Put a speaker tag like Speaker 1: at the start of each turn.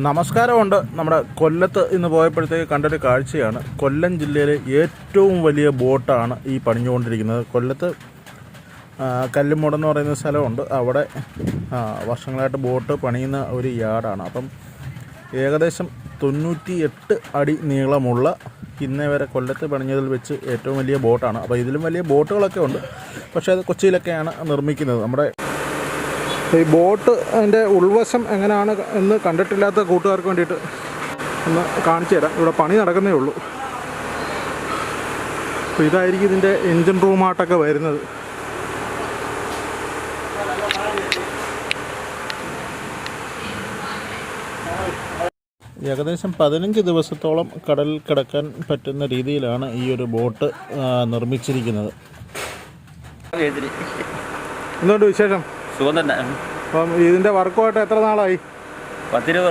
Speaker 1: നമസ്കാരമുണ്ട്. നമ്മുടെ കൊല്ലത്ത് ഇന്ന് പോയപ്പോഴത്തേക്ക് കണ്ടൊരു കാഴ്ചയാണ്. കൊല്ലം ജില്ലയിലെ ഏറ്റവും വലിയ ബോട്ടാണ് ഈ പണിഞ്ഞുകൊണ്ടിരിക്കുന്നത്. കൊല്ലത്ത് കല്ലുമൂട് എന്ന് പറയുന്ന സ്ഥലമുണ്ട്. അവിടെ വർഷങ്ങളായിട്ട് ബോട്ട് പണിയുന്ന ഒരു യാർഡാണ്. അപ്പം ഏകദേശം 98 അടി നീളമുള്ള ഇന്നേ വരെ കൊല്ലത്ത് പണിഞ്ഞതിൽ വെച്ച് ഏറ്റവും വലിയ ബോട്ടാണ്. അപ്പോൾ ഇതിലും വലിയ ബോട്ടുകളൊക്കെ ഉണ്ട്, പക്ഷേ അത് കൊച്ചിയിലൊക്കെയാണ് നിർമ്മിക്കുന്നത്. നമ്മുടെ ഈ ബോട്ട് അതിൻ്റെ ഉൾവശം എങ്ങനെയാണ് എന്ന് കണ്ടിട്ടില്ലാത്ത കൂട്ടുകാർക്ക് വേണ്ടിയിട്ട് ഒന്ന് കാണിച്ചു തരാം. ഇവിടെ പണി നടക്കുന്നേ ഉള്ളൂ. അപ്പോൾ ഇതായിരിക്കും ഇതിൻ്റെ എൻജിൻ റൂമായിട്ടൊക്കെ വരുന്നത്. ഏകദേശം 15 ദിവസത്തോളം കടലിൽ കിടക്കാൻ പറ്റുന്ന രീതിയിലാണ് ഈ ഒരു ബോട്ട് നിർമ്മിച്ചിരിക്കുന്നത്. എന്തുകൊണ്ട് വിശേഷം?
Speaker 2: സുഖം തന്നെ.
Speaker 1: അപ്പം ഇതിൻ്റെ വർക്കുമായിട്ട് എത്ര നാളായി?
Speaker 2: 10-20